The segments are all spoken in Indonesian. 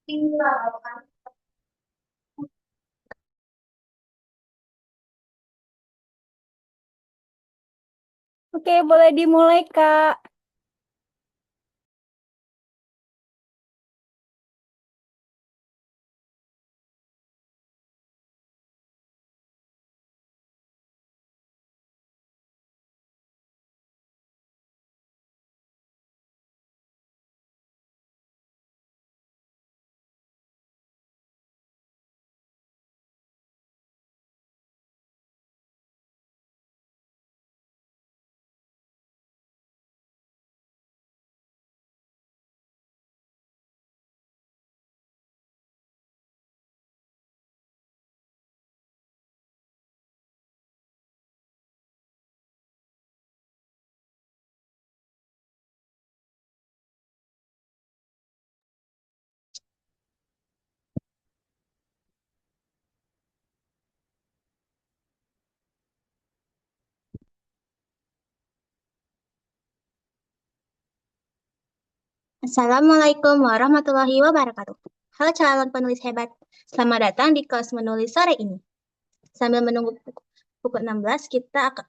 Oke, boleh dimulai, Kak. Assalamualaikum warahmatullahi wabarakatuh. Halo calon penulis hebat, selamat datang di kelas menulis sore ini. Sambil menunggu pukul 16, kita akan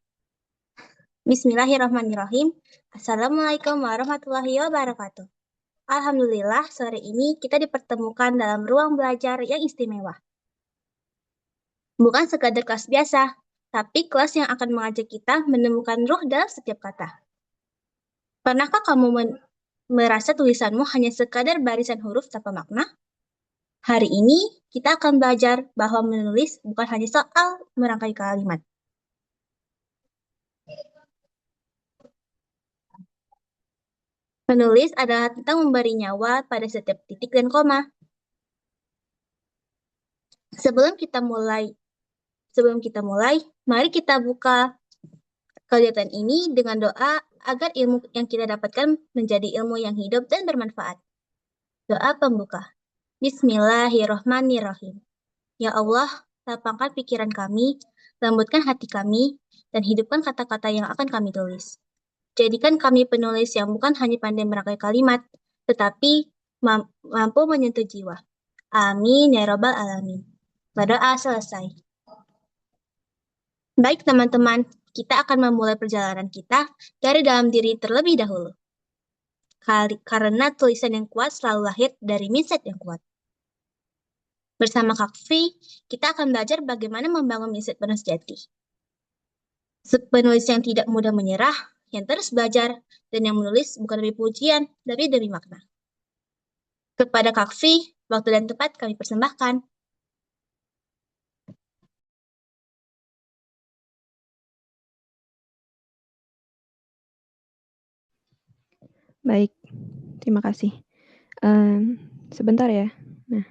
Bismillahirrahmanirrahim. Assalamualaikum warahmatullahi wabarakatuh. Alhamdulillah, sore ini kita dipertemukan dalam ruang belajar yang istimewa. Bukan sekadar kelas biasa, tapi kelas yang akan mengajak kita menemukan ruh dalam setiap kata. Pernahkah kamu merasa tulisanmu hanya sekadar barisan huruf tanpa makna? Hari ini kita akan belajar bahwa menulis bukan hanya soal merangkai kalimat. Menulis adalah tentang memberi nyawa pada setiap titik dan koma. Sebelum kita mulai, mari kita buka kegiatan ini dengan doa agar ilmu yang kita dapatkan menjadi ilmu yang hidup dan bermanfaat. Doa pembuka. Bismillahirrohmanirrohim. Ya Allah, lapangkan pikiran kami, lembutkan hati kami, dan hidupkan kata-kata yang akan kami tulis. Jadikan kami penulis yang bukan hanya pandai merangkai kalimat, tetapi mampu menyentuh jiwa. Amin ya robbal alamin. Berdoa selesai. Baik teman-teman, kita akan memulai perjalanan kita dari dalam diri terlebih dahulu. Karena tulisan yang kuat selalu lahir dari mindset yang kuat. Bersama Kak Fri, kita akan belajar bagaimana membangun mindset penulis sejati. Penulis yang tidak mudah menyerah, yang terus belajar, dan yang menulis bukan demi pujian, tapi demi makna. Kepada Kak Fri, waktu dan tempat kami persembahkan. Baik, terima kasih. Sebentar ya. Nah.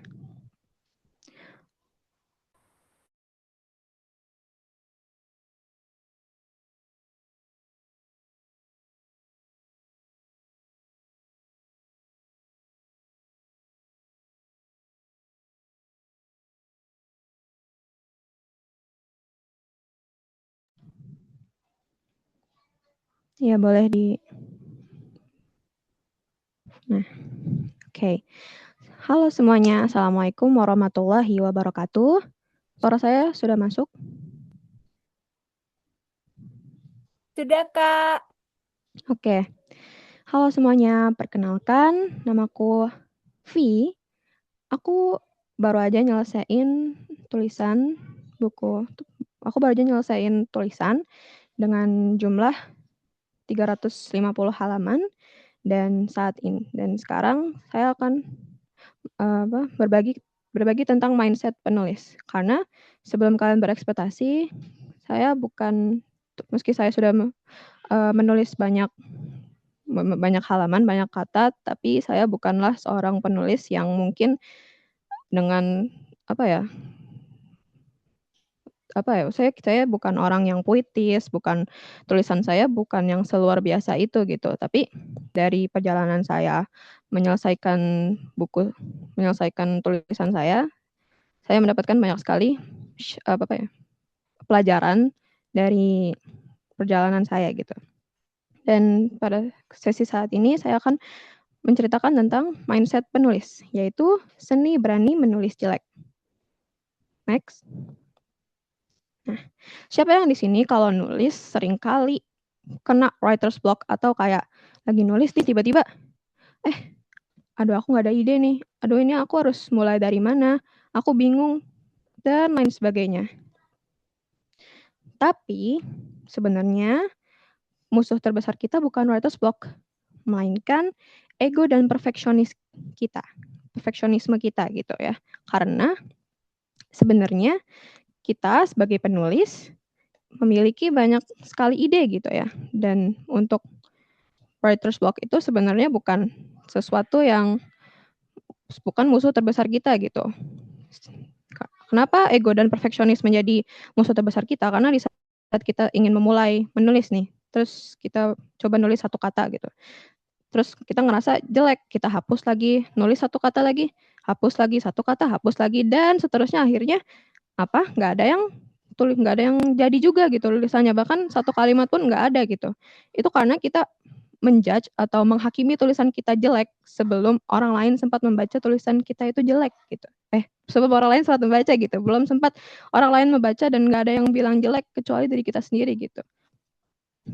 Ya, boleh di... Nah, oke. Halo semuanya, Assalamualaikum warahmatullahi wabarakatuh. Suara saya sudah masuk? Sudah, Kak. Oke. Halo semuanya, perkenalkan namaku Vi. Aku baru aja nyelesain tulisan buku. Aku baru aja nyelesain tulisan dengan jumlah 350 halaman dan sekarang saya akan berbagi tentang mindset penulis. Karena sebelum kalian berekspektasi, meski saya sudah menulis banyak halaman, banyak kata, tapi saya bukanlah seorang penulis yang mungkin dengan saya bukan orang yang puitis, tulisan saya bukan yang seluar biasa itu gitu. Tapi dari perjalanan saya menyelesaikan tulisan saya mendapatkan banyak sekali pelajaran dari perjalanan saya gitu. Dan pada sesi saat ini saya akan menceritakan tentang mindset penulis, yaitu seni berani menulis jelek. Next. Nah, siapa yang di sini kalau nulis seringkali kena writer's block atau kayak lagi nulis nih tiba-tiba, aduh aku nggak ada ide nih, aduh ini aku harus mulai dari mana, aku bingung, dan lain sebagainya. Tapi sebenarnya musuh terbesar kita bukan writer's block, melainkan ego dan perfeksionisme kita gitu ya. Karena sebenarnya kita sebagai penulis memiliki banyak sekali ide gitu ya. Dan untuk writer's block itu sebenarnya bukan sesuatu yang bukan musuh terbesar kita gitu. Kenapa ego dan perfeksionis menjadi musuh terbesar kita? Karena di saat kita ingin memulai menulis nih, terus kita coba nulis satu kata gitu. Terus kita ngerasa jelek, kita hapus lagi, nulis satu kata lagi, hapus lagi, satu kata, hapus lagi, dan seterusnya akhirnya nggak ada yang jadi juga gitu tulisannya, bahkan satu kalimat pun nggak ada gitu. Itu karena kita menjudge atau menghakimi tulisan kita jelek sebelum orang lain sempat membaca tulisan kita itu jelek gitu. Sebelum orang lain sempat membaca gitu, belum sempat orang lain membaca dan nggak ada yang bilang jelek kecuali diri kita sendiri gitu.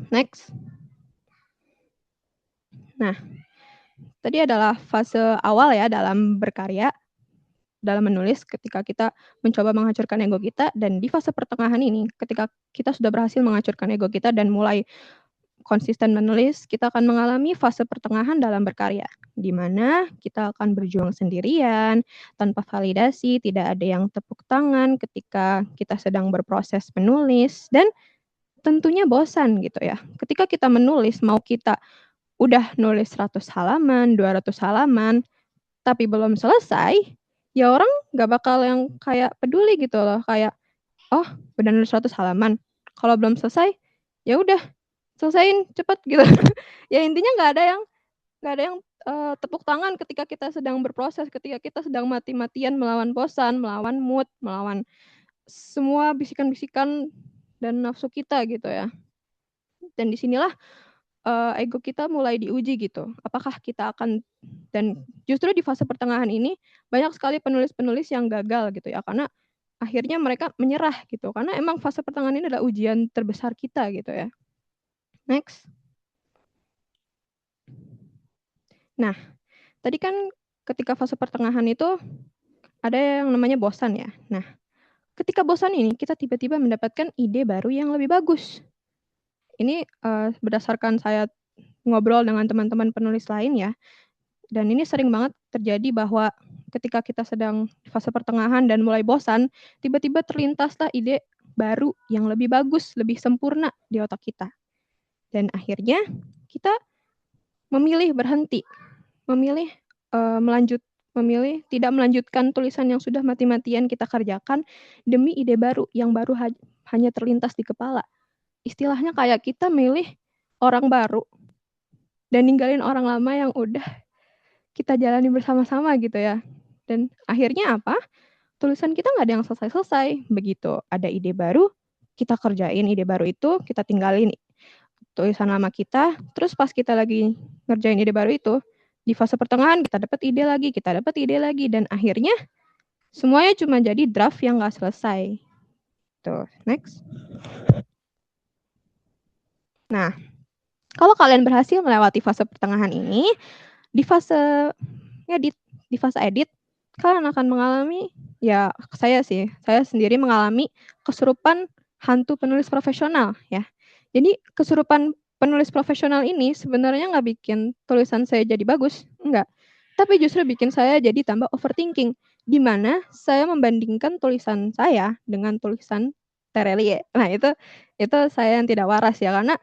Next. Nah, tadi adalah fase awal ya dalam berkarya, dalam menulis ketika kita mencoba menghancurkan ego kita, dan di fase pertengahan ini ketika kita sudah berhasil menghancurkan ego kita dan mulai konsisten menulis, kita akan mengalami fase pertengahan dalam berkarya, di mana kita akan berjuang sendirian, tanpa validasi, tidak ada yang tepuk tangan ketika kita sedang berproses menulis, dan tentunya bosan gitu ya. Ketika kita menulis, mau kita udah nulis 100 halaman, 200 halaman, tapi belum selesai, ya orang nggak bakal yang kayak peduli gitu loh, kayak, oh udah nulis 100 halaman, kalau belum selesai, ya udah selesaiin cepet gitu. Ya intinya nggak ada yang tepuk tangan ketika kita sedang berproses, ketika kita sedang mati-matian melawan bosan, melawan mood, melawan semua bisikan-bisikan dan nafsu kita gitu ya. Dan disinilah ego kita mulai diuji gitu. Apakah kita akan, dan justru di fase pertengahan ini banyak sekali penulis-penulis yang gagal gitu ya, karena akhirnya mereka menyerah gitu. Karena emang fase pertengahan ini adalah ujian terbesar kita gitu ya. Next. Nah, tadi kan ketika fase pertengahan itu ada yang namanya bosan ya. Nah, ketika bosan ini kita tiba-tiba mendapatkan ide baru yang lebih bagus. Ini berdasarkan saya ngobrol dengan teman-teman penulis lain ya. Dan ini sering banget terjadi bahwa ketika kita sedang di fase pertengahan dan mulai bosan, tiba-tiba terlintaslah ide baru yang lebih bagus, lebih sempurna di otak kita. Dan akhirnya kita memilih berhenti, memilih tidak melanjutkan tulisan yang sudah mati-matian kita kerjakan demi ide baru yang baru hanya terlintas di kepala. Istilahnya kayak kita milih orang baru dan ninggalin orang lama yang udah kita jalani bersama-sama gitu ya. Dan akhirnya apa? Tulisan kita nggak ada yang selesai-selesai. Begitu ada ide baru, kita kerjain ide baru itu, kita tinggalin tulisan lama kita, terus pas kita lagi ngerjain ide baru itu, di fase pertengahan kita dapat ide lagi, dan akhirnya semuanya cuma jadi draft yang nggak selesai. Tuh, next. Nah, kalau kalian berhasil melewati fase pertengahan ini, di fase edit, kalian akan mengalami, ya saya sendiri mengalami kesurupan hantu penulis profesional ya. Jadi kesurupan penulis profesional ini sebenarnya nggak bikin tulisan saya jadi bagus, enggak. Tapi justru bikin saya jadi tambah overthinking, di mana saya membandingkan tulisan saya dengan tulisan Terelie. Nah itu saya yang tidak waras ya, karena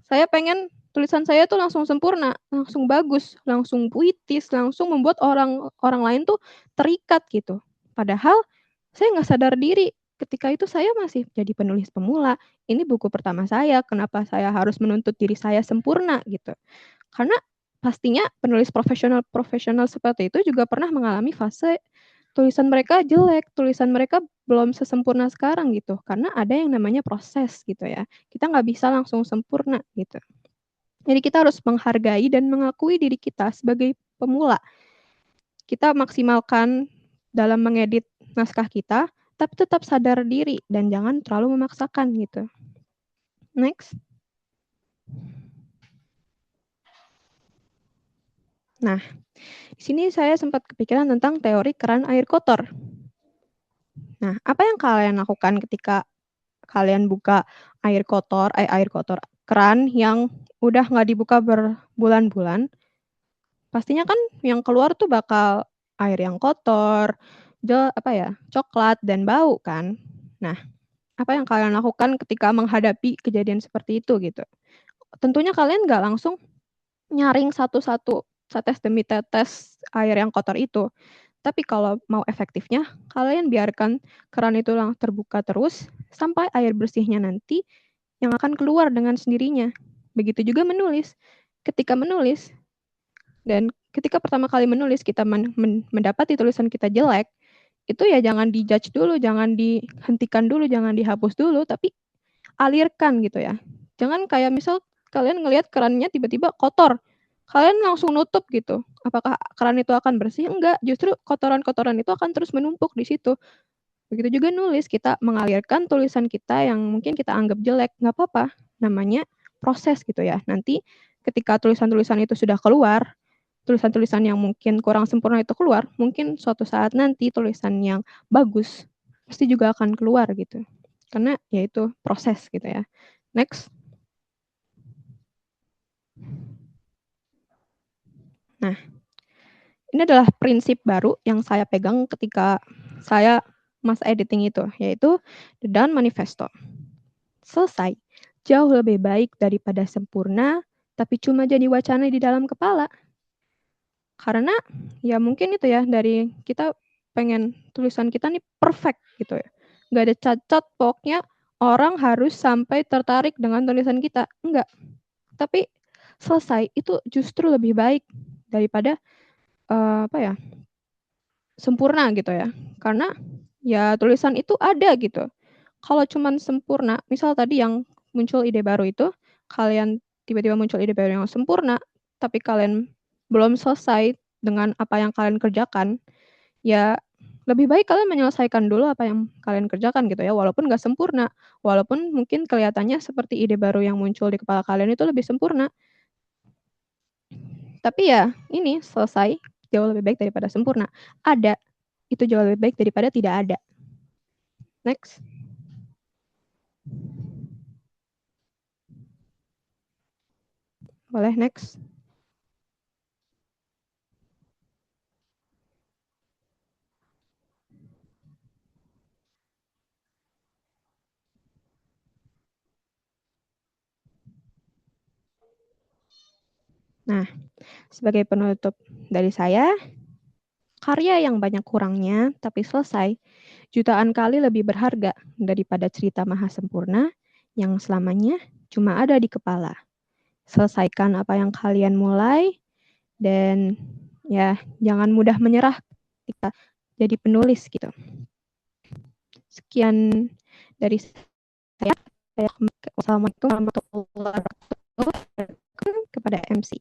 saya pengen tulisan saya tuh langsung sempurna, langsung bagus, langsung puitis, langsung membuat orang lain tuh terikat gitu. Padahal saya nggak sadar diri ketika itu saya masih jadi penulis pemula. Ini buku pertama saya, kenapa saya harus menuntut diri saya sempurna gitu. Karena pastinya penulis profesional seperti itu juga pernah mengalami fase tulisan mereka jelek, tulisan mereka belum sesempurna sekarang gitu. Karena ada yang namanya proses gitu ya. Kita nggak bisa langsung sempurna gitu. Jadi kita harus menghargai dan mengakui diri kita sebagai pemula. Kita maksimalkan dalam mengedit naskah kita, tapi tetap sadar diri dan jangan terlalu memaksakan gitu. Next. Nah, di sini saya sempat kepikiran tentang teori keran air kotor. Nah, apa yang kalian lakukan ketika kalian buka air kotor keran yang udah nggak dibuka berbulan-bulan? Pastinya kan yang keluar tuh bakal air yang kotor, coklat dan bau kan. Nah, apa yang kalian lakukan ketika menghadapi kejadian seperti itu gitu? Tentunya kalian nggak langsung nyaring satu-satu tetes demi tetes air yang kotor itu. Tapi kalau mau efektifnya, kalian biarkan keran itu terbuka terus sampai air bersihnya nanti yang akan keluar dengan sendirinya. Begitu juga menulis. Ketika menulis, dan ketika pertama kali menulis kita mendapati tulisan kita jelek, itu ya jangan dijudge dulu, jangan dihentikan dulu, jangan dihapus dulu, tapi alirkan gitu ya. Jangan kayak misal kalian ngelihat kerannya tiba-tiba kotor, kalian langsung nutup gitu. Apakah keran itu akan bersih? Enggak, justru kotoran-kotoran itu akan terus menumpuk di situ. Begitu juga nulis, kita mengalirkan tulisan kita yang mungkin kita anggap jelek, nggak apa-apa, namanya proses gitu ya. Nanti ketika tulisan-tulisan itu sudah keluar, tulisan-tulisan yang mungkin kurang sempurna itu keluar, mungkin suatu saat nanti tulisan yang bagus pasti juga akan keluar gitu. Karena ya itu proses gitu ya. Next. Nah, ini adalah prinsip baru yang saya pegang ketika saya masa editing itu, yaitu The Dawn Manifesto. Selesai. Jauh lebih baik daripada sempurna, tapi cuma jadi wacana di dalam kepala. Karena ya mungkin itu ya, dari kita pengen tulisan kita nih perfect gitu ya. Nggak ada cacat, pokoknya orang harus sampai tertarik dengan tulisan kita. Enggak. Tapi selesai, itu justru lebih baik daripada sempurna gitu ya. Karena ya tulisan itu ada gitu. Kalau cuman sempurna, misal tadi yang muncul ide baru itu, kalian tiba-tiba muncul ide baru yang sempurna, tapi kalian belum selesai dengan apa yang kalian kerjakan, ya lebih baik kalian menyelesaikan dulu apa yang kalian kerjakan gitu ya, walaupun nggak sempurna, walaupun mungkin kelihatannya seperti ide baru yang muncul di kepala kalian itu lebih sempurna. Tapi ya ini selesai jauh lebih baik daripada sempurna. Ada, itu jauh lebih baik daripada tidak ada. Next. Boleh next. Nah, sebagai penutup dari saya, karya yang banyak kurangnya tapi selesai jutaan kali lebih berharga daripada cerita maha sempurna yang selamanya cuma ada di kepala. Selesaikan apa yang kalian mulai dan ya jangan mudah menyerah ketika jadi penulis gitu. Sekian dari saya. Wassalamualaikum warahmatullahi wabarakatuh kepada MC.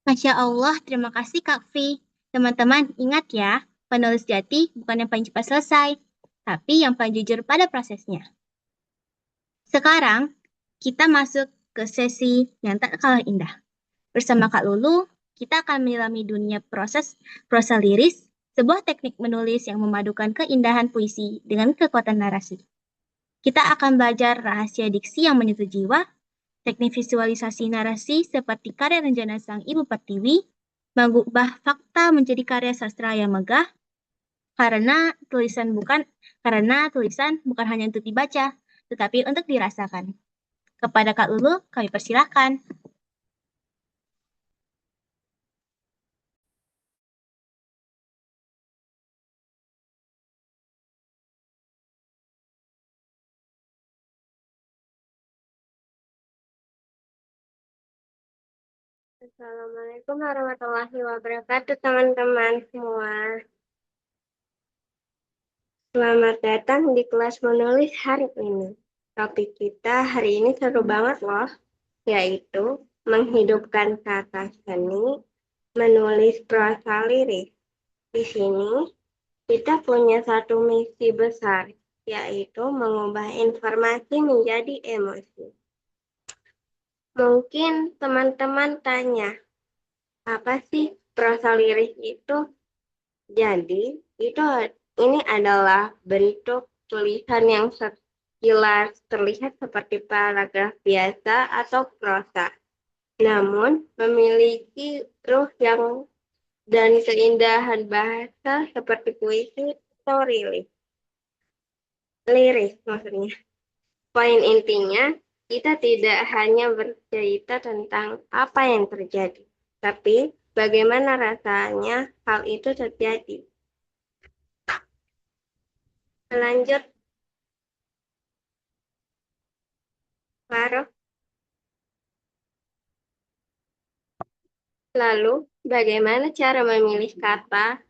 Masya Allah, terima kasih Kak Fi. Teman-teman, ingat ya, penulis jati bukan yang paling cepat selesai, tapi yang paling jujur pada prosesnya. Sekarang, kita masuk ke sesi yang tak kalah indah. Bersama Kak Lulu, kita akan menyelami dunia proses prosa liris, sebuah teknik menulis yang memadukan keindahan puisi dengan kekuatan narasi. Kita akan belajar rahasia diksi yang menyentuh jiwa, teknik visualisasi narasi seperti karya Renjana Sang Ibu Pertiwi, mengubah fakta menjadi karya sastra yang megah, karena tulisan bukan hanya untuk dibaca, tetapi untuk dirasakan. Kepada Kak Lulu, kami persilahkan. Assalamualaikum warahmatullahi wabarakatuh, teman-teman semua. Selamat datang di kelas menulis hari ini. Topik kita hari ini seru banget loh, yaitu menghidupkan kata seni, menulis prosa lirik. Di sini kita punya satu misi besar, yaitu mengubah informasi menjadi emosi. Mungkin teman-teman tanya, apa sih prosa lirik itu? Jadi, ini adalah bentuk tulisan yang sekilas terlihat seperti paragraf biasa atau prosa, namun memiliki ruh yang dan keindahan bahasa seperti puisi atau lirik maksudnya. Poin intinya, kita tidak hanya bercerita tentang apa yang terjadi, tapi bagaimana rasanya hal itu terjadi. Lanjut, Farouk. Lalu, bagaimana cara memilih kata?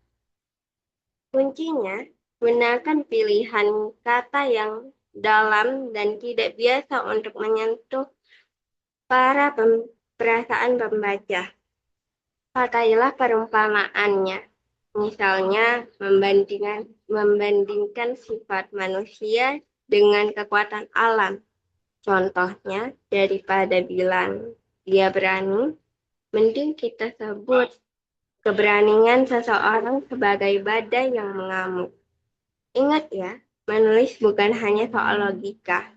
Kuncinya, gunakan pilihan kata yang dalam dan tidak biasa untuk menyentuh perasaan pembaca. Pakailah perumpamaannya. Misalnya, membandingkan sifat manusia dengan kekuatan alam. Contohnya, daripada bilang dia berani, mending kita sebut keberanian seseorang sebagai badai yang mengamuk. Ingat ya, menulis bukan hanya soal logika,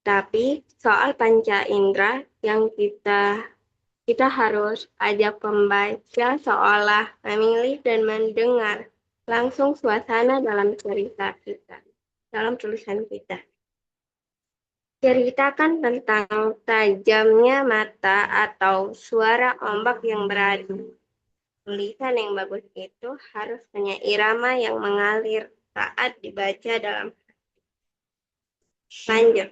tapi soal panca indera yang kita harus ajak pembaca seolah memilih dan mendengar langsung suasana dalam cerita kita, dalam tulisan kita. Ceritakan tentang tajamnya mata atau suara ombak yang beradu. Tulisan yang bagus itu harus punya irama yang mengalir saat dibaca dalam lanjut.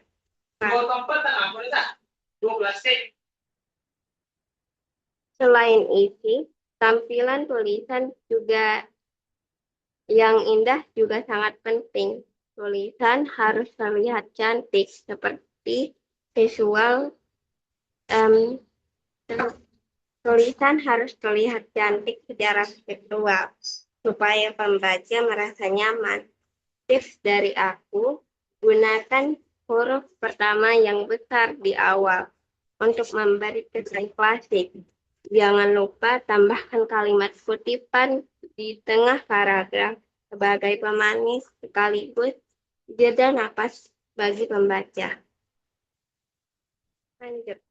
Selain isi, tampilan tulisan juga yang indah juga sangat penting. Tulisan harus terlihat cantik seperti visual. Tulisan harus terlihat cantik secara visual supaya pembaca merasa nyaman. Tips dari aku, gunakan huruf pertama yang besar di awal untuk memberi kesan klasik. Jangan lupa tambahkan kalimat kutipan di tengah paragraf sebagai pemanis sekaligus jeda napas bagi pembaca. Lanjut.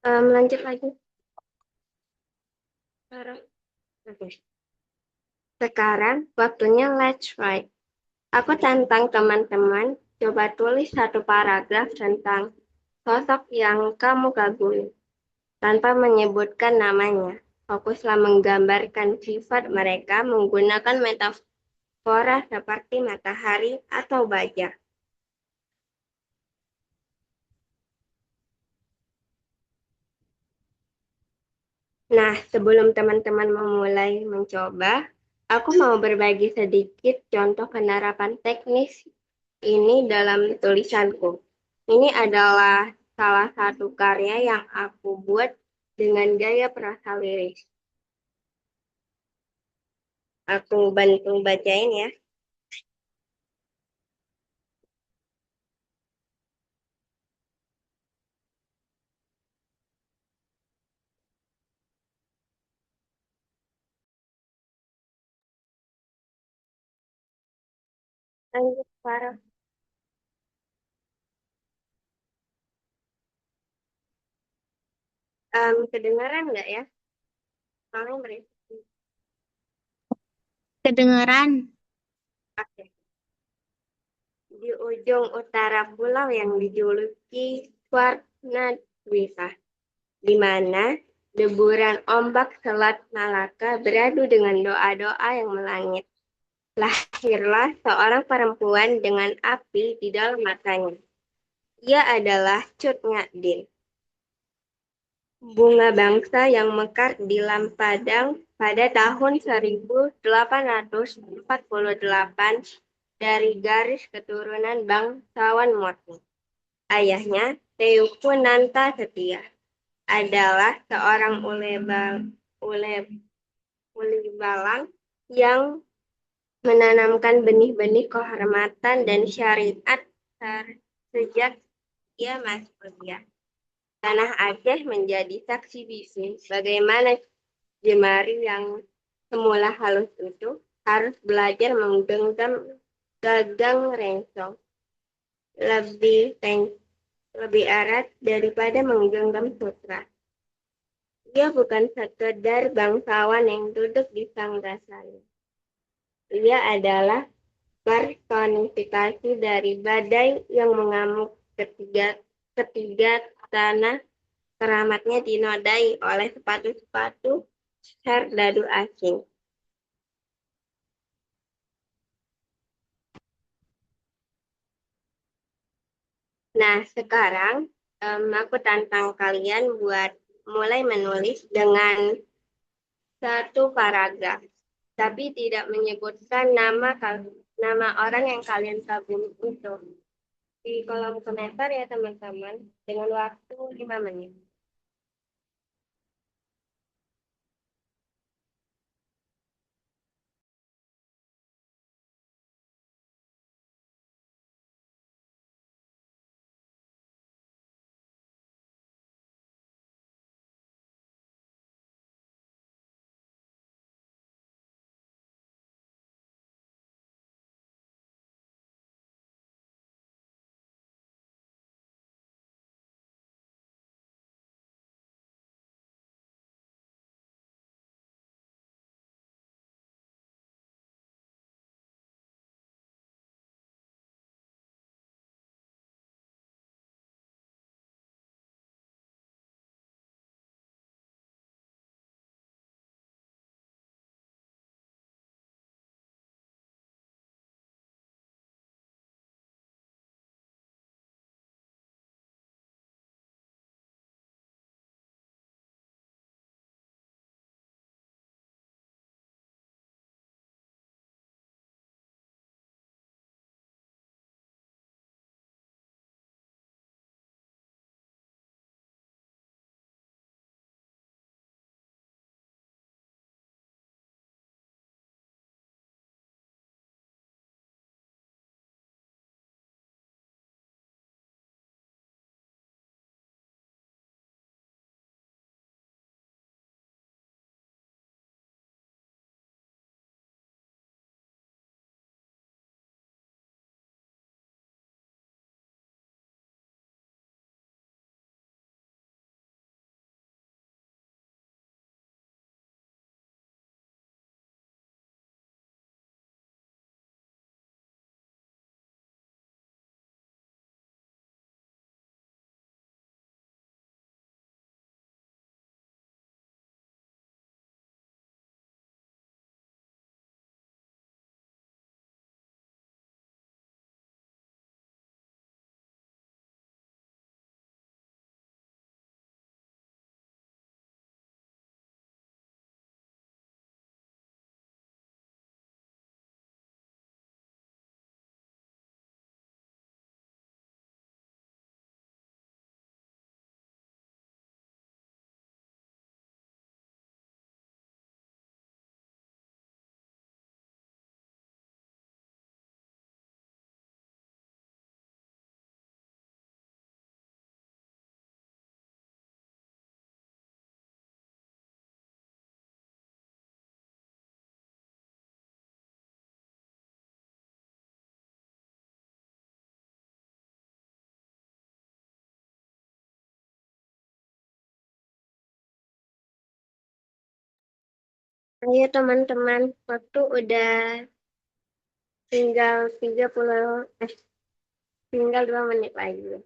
Lanjut lagi. Oke. Sekarang waktunya let's write. Aku tantang teman-teman, coba tulis satu paragraf tentang sosok yang kamu kagumi, tanpa menyebutkan namanya. Fokuslah menggambarkan sifat mereka menggunakan metafora seperti matahari atau baja. Nah, sebelum teman-teman memulai mencoba, aku mau berbagi sedikit contoh penerapan teknis ini dalam tulisanku. Ini adalah salah satu karya yang aku buat dengan gaya prosa lirik. Aku bantu bacain ya. Lanjut, Farah. Kedengaran nggak ya? Tolong berisik. Kedengaran. Oke. Di ujung utara pulau yang dijuluki Swarnadwisa, di mana deburan ombak Selat Malaka beradu dengan doa-doa yang melangit. lahirlah seorang perempuan dengan api di dalam matanya. Ia adalah Cut Nyak bunga bangsa yang mekar di Lampadang pada tahun 1848 dari garis keturunan bangsawan murni. Ayahnya, Teuku Nanta Setia, adalah seorang ulibalang yang menanamkan benih-benih kehormatan dan syariat sejak ia masih kuliah. Tanah Aceh menjadi saksi bisu bagaimana jemari yang semula halus itu harus belajar menggenggam gagang rengsong lebih erat daripada menggenggam sutra. Dia bukan sekedar bangsawan yang duduk di sanggasanya. Ia adalah personifikasi dari badai yang mengamuk ketiga tanah keramatnya dinodai oleh sepatu-sepatu serdadu asing. Nah, sekarang aku tantang kalian buat mulai menulis dengan satu paragraf, tapi tidak menyebutkan nama orang yang kalian kagumi itu. Di kolom komentar ya teman-teman, dengan waktu 5 menit. Ayo teman-teman, waktu udah tinggal 2 menit lagi.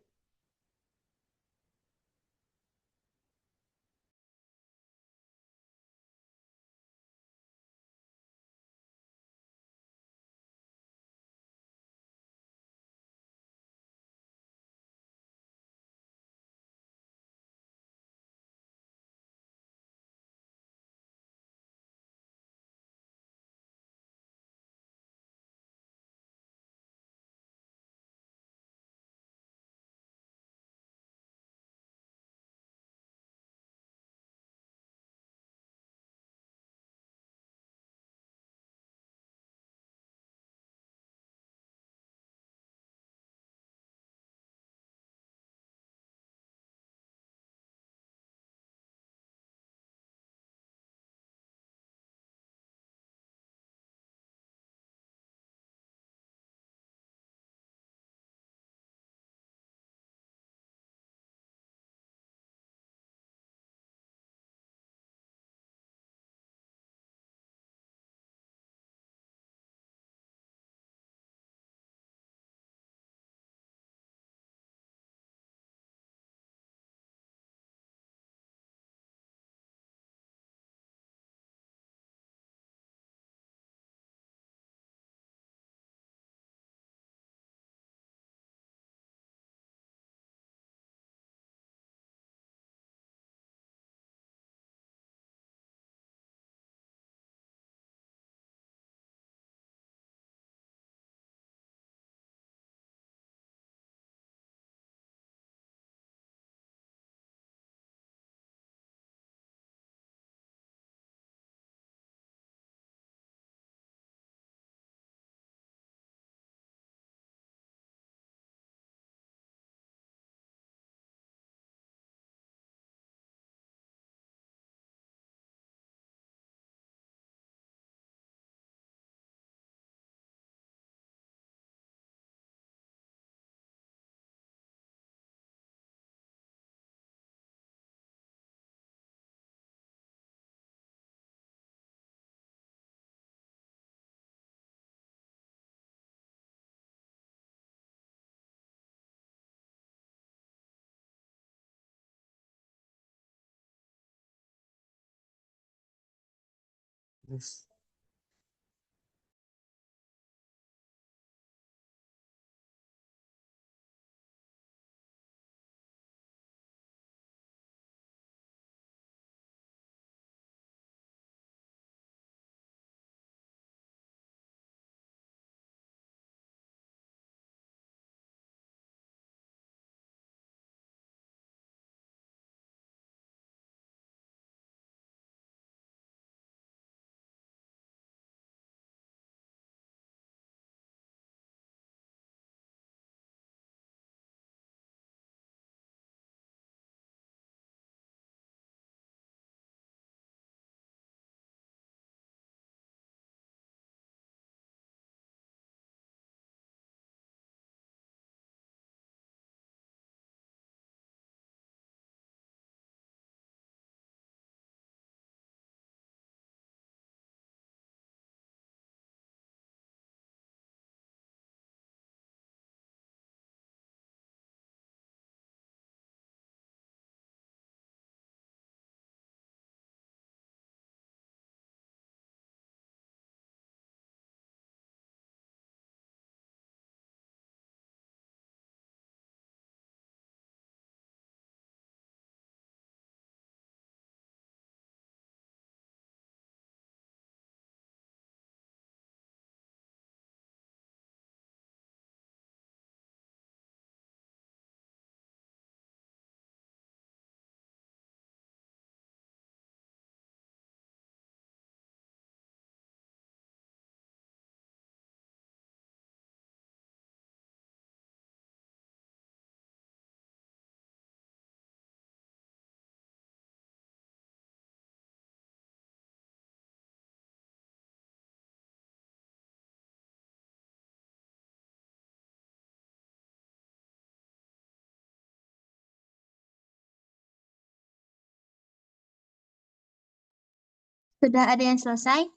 Sudah ada yang selesai?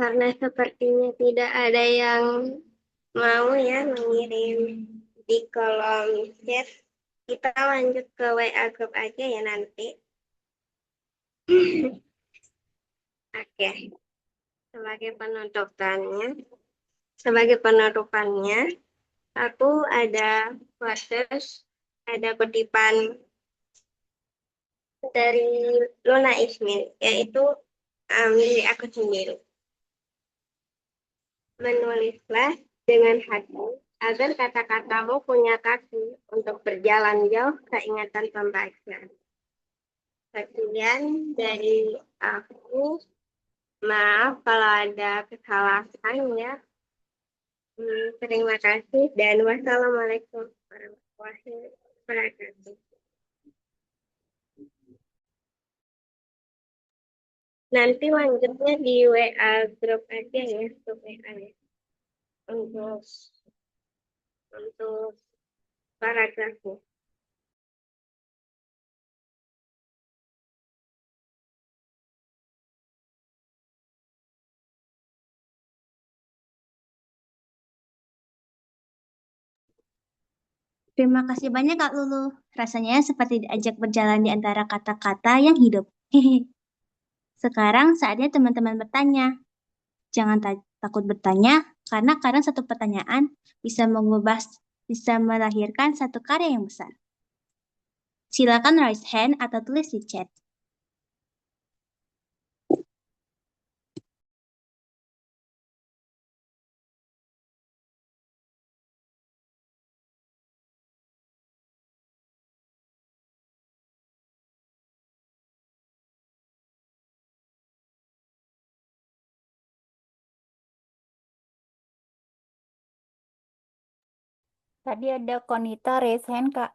Karena sepertinya tidak ada yang mau ya mengirim di kolom chat, kita lanjut ke WA group aja ya nanti. Oke, sebagai penutupannya, aku ada quotes, ada kutipan dari Luna Ismail, yaitu diri aku sendiri. Menulislah dengan hati, agar kata-katamu punya kaki untuk berjalan jauh ke ingatan pembaca. Sekian dari aku. Maaf kalau ada kesalahan ya. Terima kasih dan wassalamualaikum warahmatullahi wabarakatuh. Nanti lanjutnya di WA grup aja ya, grup WA ya. Untuk untuk paragrafnya. Terima kasih banyak Kak Lulu. Rasanya seperti diajak berjalan di antara kata-kata yang hidup. Sekarang saatnya teman-teman bertanya. Jangan takut bertanya, karena kadang satu pertanyaan bisa melahirkan satu karya yang besar. Silakan raise hand atau tulis di chat. Tadi ada Konita raise hand, Kak.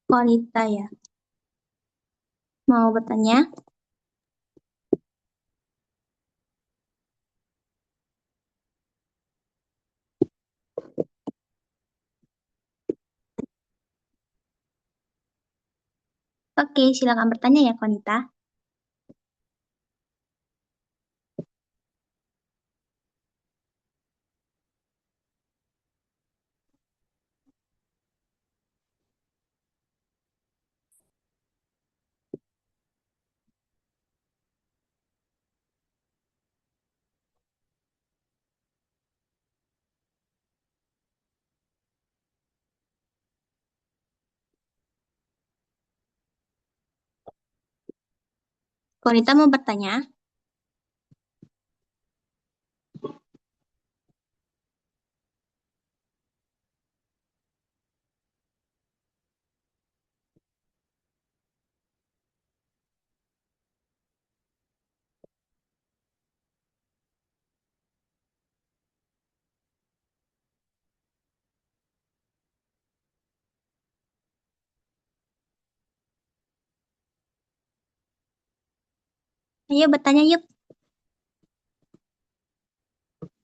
Wanita ya. Mau bertanya? Oke, silakan bertanya ya, Konita. Konita mau bertanya? Ayo bertanya yuk.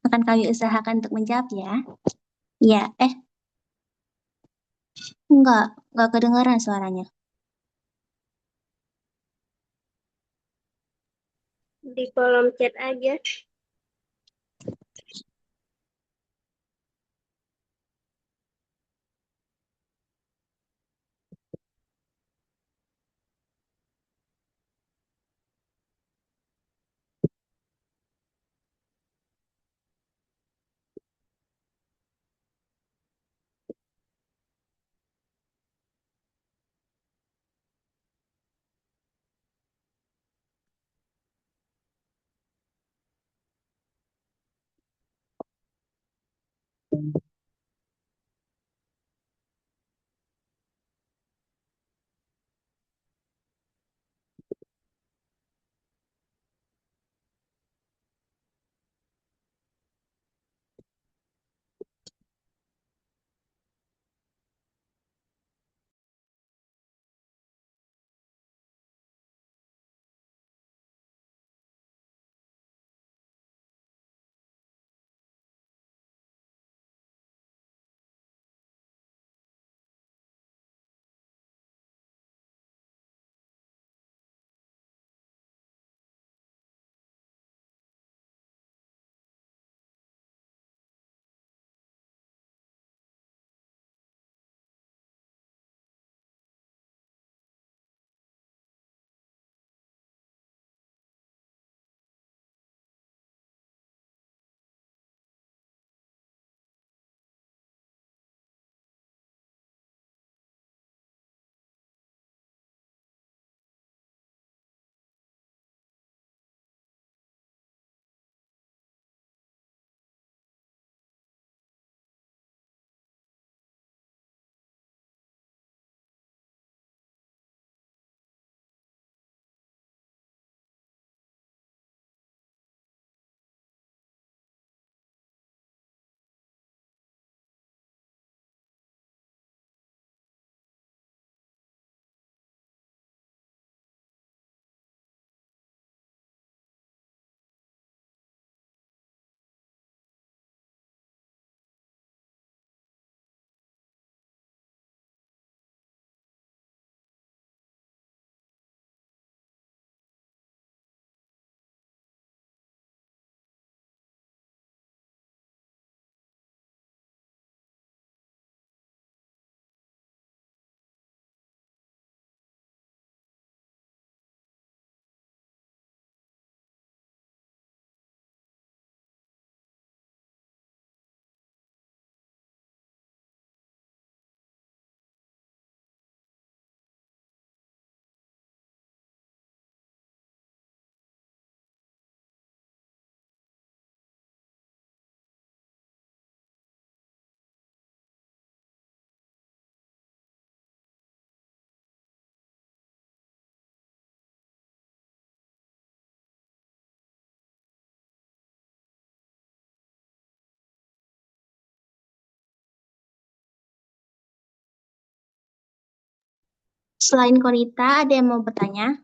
Akan kami usahakan untuk menjawab ya. Ya, enggak kedengaran suaranya. Di kolom chat aja. Selain Konita, ada yang mau bertanya?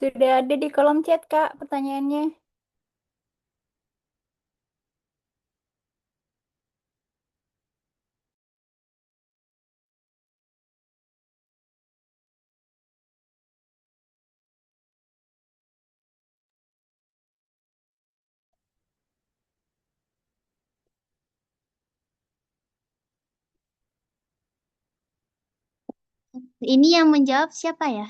Sudah ada di kolom chat, Kak, pertanyaannya. Ini yang menjawab siapa ya?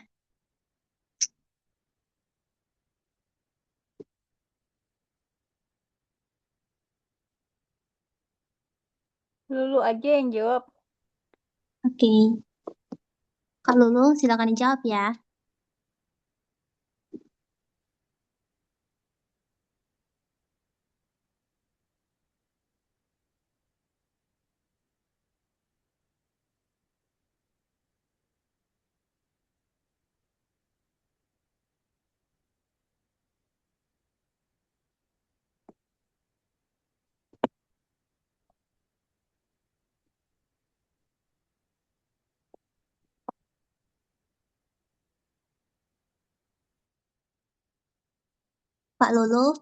Lulu aja yang jawab. Oke. Kak Lulu, silakan dijawab ya. Pak Lulu,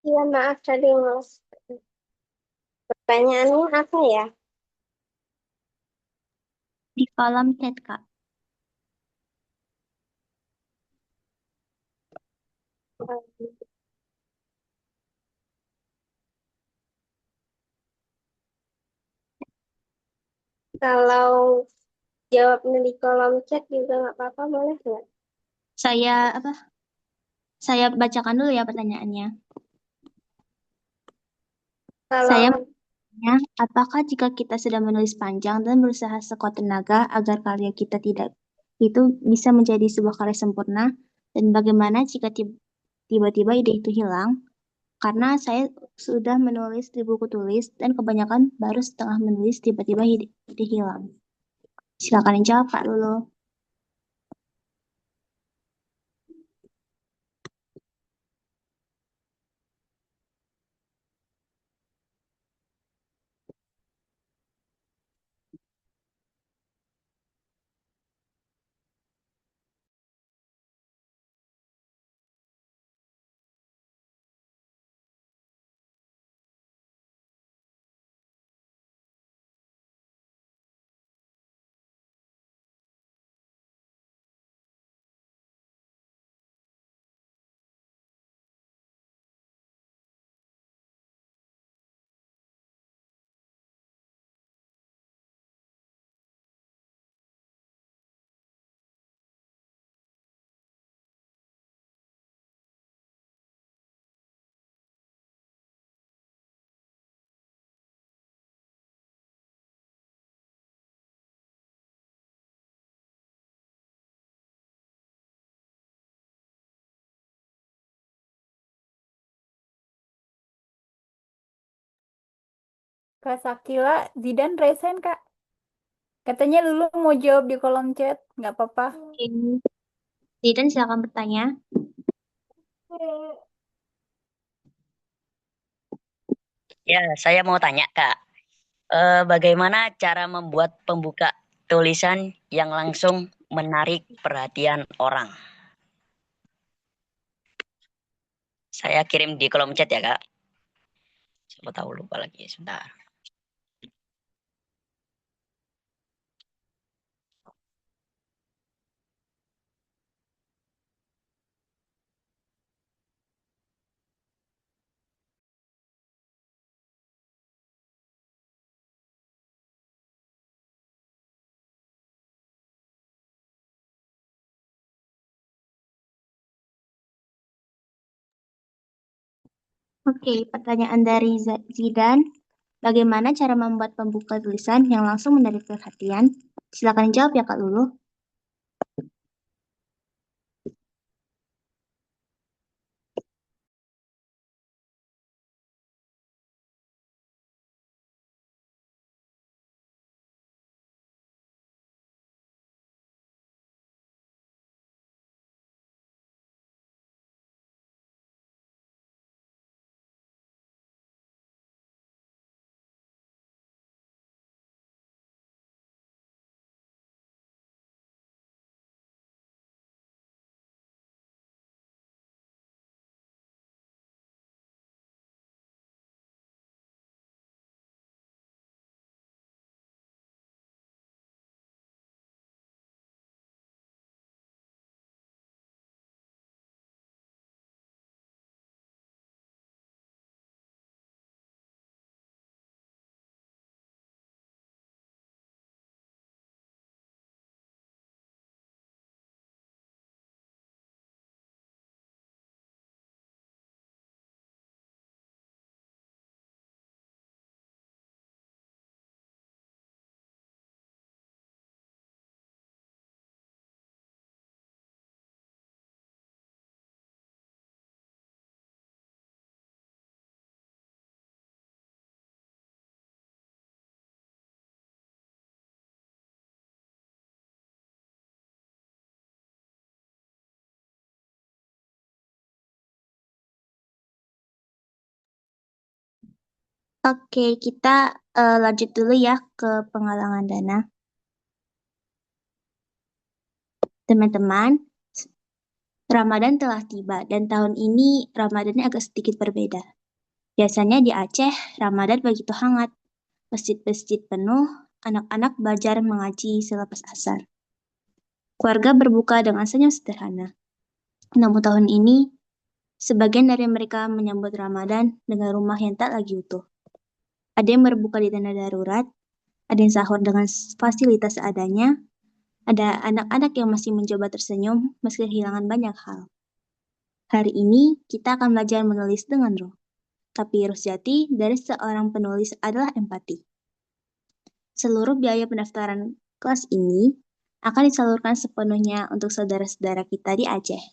Iya, maaf tadi Mas. Pertanyaannya apa ya? di kolom chat, Kak. Kalau jawabnya di kolom chat juga nggak apa-apa, boleh nggak? Saya bacakan dulu ya pertanyaannya. Saya Kalau bertanya, apakah jika kita sedang menulis panjang dan berusaha sekuat tenaga agar karya kita tidak itu bisa menjadi sebuah karya sempurna, dan bagaimana jika tiba-tiba ide itu hilang? Karena saya sudah menulis di buku tulis dan kebanyakan baru setengah menulis tiba-tiba ide hilang. Silakan dijawab, Kak Lulu. Kak Sakila, Zidan resen, Kak. Katanya Lulu mau jawab di kolom chat. Nggak apa-apa. Oke. Zidan, silakan bertanya. Ya, saya mau tanya, Kak. Bagaimana cara membuat pembuka tulisan yang langsung menarik perhatian orang? Saya kirim di kolom chat ya, Kak. Siapa tahu lupa lagi, sebentar. Oke, pertanyaan dari Zidan. Bagaimana cara membuat pembuka tulisan yang langsung menarik perhatian? Silakan jawab ya Kak Lulu. Oke, kita lanjut dulu ya ke penggalangan dana. Teman-teman, Ramadan telah tiba dan tahun ini Ramadannya agak sedikit berbeda. Biasanya di Aceh, Ramadan begitu hangat. Masjid-masjid penuh, anak-anak belajar mengaji selepas asar. Keluarga berbuka dengan senyum sederhana. Namun tahun ini, sebagian dari mereka menyambut Ramadan dengan rumah yang tak lagi utuh. Ada yang berbuka di tenda darurat, ada yang sahur dengan fasilitas seadanya, ada anak-anak yang masih mencoba tersenyum meski kehilangan banyak hal. Hari ini kita akan belajar menulis dengan roh. Tapi roh sejati dari seorang penulis adalah empati. Seluruh biaya pendaftaran kelas ini akan disalurkan sepenuhnya untuk saudara-saudara kita di Aceh.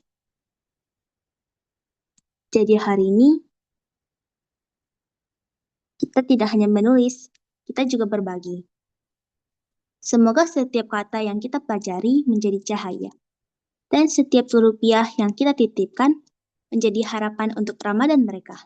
Jadi hari ini kita tidak hanya menulis, kita juga berbagi. Semoga setiap kata yang kita pelajari menjadi cahaya. Dan setiap rupiah yang kita titipkan menjadi harapan untuk Ramadan mereka.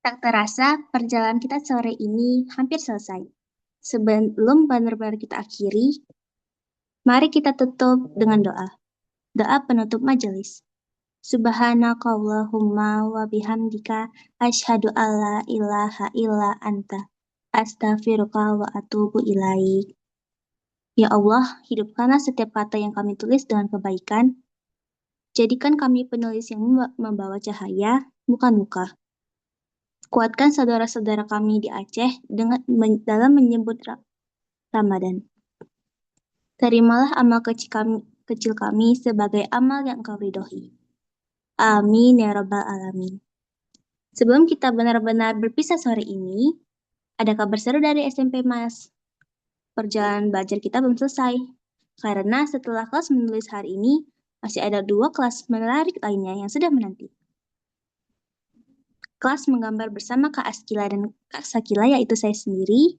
Tak terasa, perjalanan kita sore ini hampir selesai. Sebelum benar-benar kita akhiri, mari kita tutup dengan doa. Doa penutup majelis. Subhanakallahumma wa bihamdika asyhadu alla ilaha illa anta astaghfiruka wa atubu ilaik. Ya Allah, hidupkanlah setiap kata yang kami tulis dengan kebaikan. Jadikan kami penulis yang membawa cahaya, bukan luka. Kuatkan saudara-saudara kami di Aceh dalam menyebut Ramadan. Terimalah amal kecil kami sebagai amal yang Engkau ridhoi. Amin ya rabbal alamin. Sebelum kita benar-benar berpisah sore ini, ada kabar seru dari SMP Mas. Perjalanan belajar kita belum selesai. Karena setelah kelas menulis hari ini, masih ada 2 kelas menarik lainnya yang sudah menanti. Kelas menggambar bersama Kak Askila dan Kak Sakila, yaitu saya sendiri,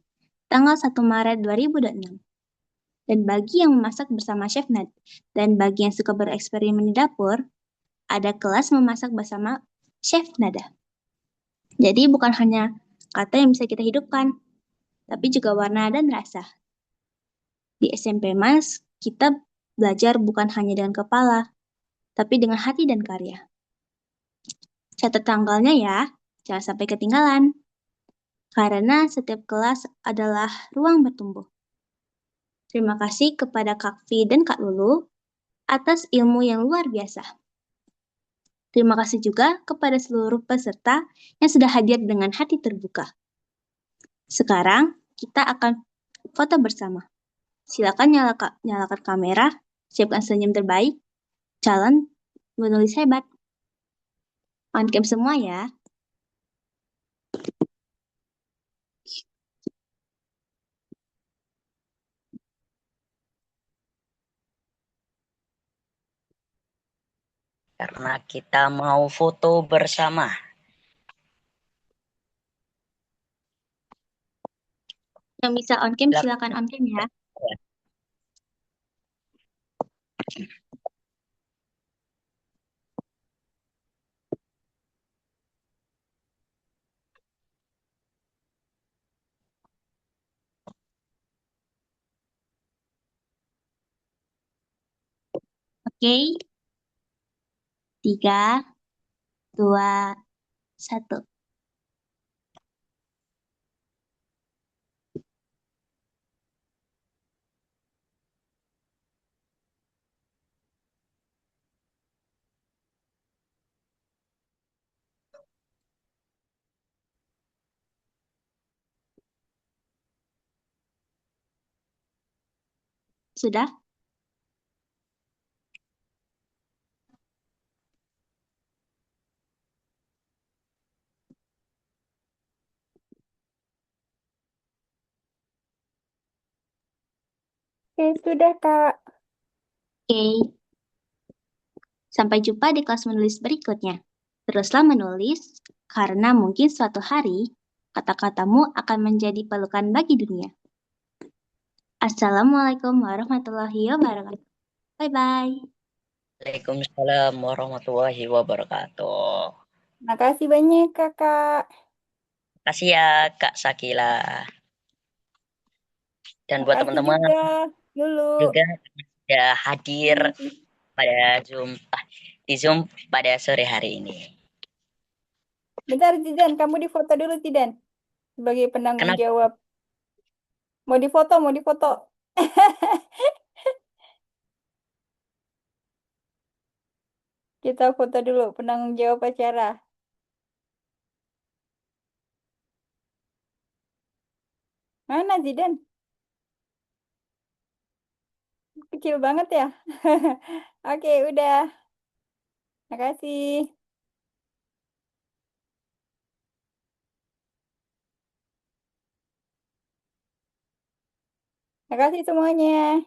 tanggal 1 Maret 2026. Dan bagi yang memasak bersama Chef Nad, dan bagi yang suka bereksperimen di dapur, ada kelas memasak bersama Chef Nada. Jadi bukan hanya kata yang bisa kita hidupkan, tapi juga warna dan rasa. Di SMP Mas, kita belajar bukan hanya dengan kepala, tapi dengan hati dan karya. Catat tanggalnya ya, jangan sampai ketinggalan. Karena setiap kelas adalah ruang bertumbuh. Terima kasih kepada Kak Fi dan Kak Lulu atas ilmu yang luar biasa. Terima kasih juga kepada seluruh peserta yang sudah hadir dengan hati terbuka. Sekarang kita akan foto bersama. Silakan nyalakan kamera, siapkan senyum terbaik, calon menulis hebat. On cam semua ya. Karena kita mau foto bersama. Yang bisa on cam silakan on cam ya. Oke. 3, 2, 1. Sudah? Oke, sudah Kak. Oke. Sampai jumpa di kelas menulis berikutnya. Teruslah menulis, karena mungkin suatu hari kata-katamu akan menjadi pelukan bagi dunia. Assalamualaikum warahmatullahi wabarakatuh. Bye-bye. Waalaikumsalam warahmatullahi wabarakatuh. Makasih banyak Kakak. Kasih ya Kak Sakila. Dan buat Makasih teman-teman juga dulu. juga sudah hadir pada di Zoom pada sore hari ini. Bentar Zidan, kamu difoto dulu Zidan. Sebagai penanggung Kenapa? jawab. Mau difoto, mau difoto. Kita foto dulu penanggung jawab acara. Mana Zidan? Kecil banget ya. Oke, udah. Makasih. Makasih semuanya.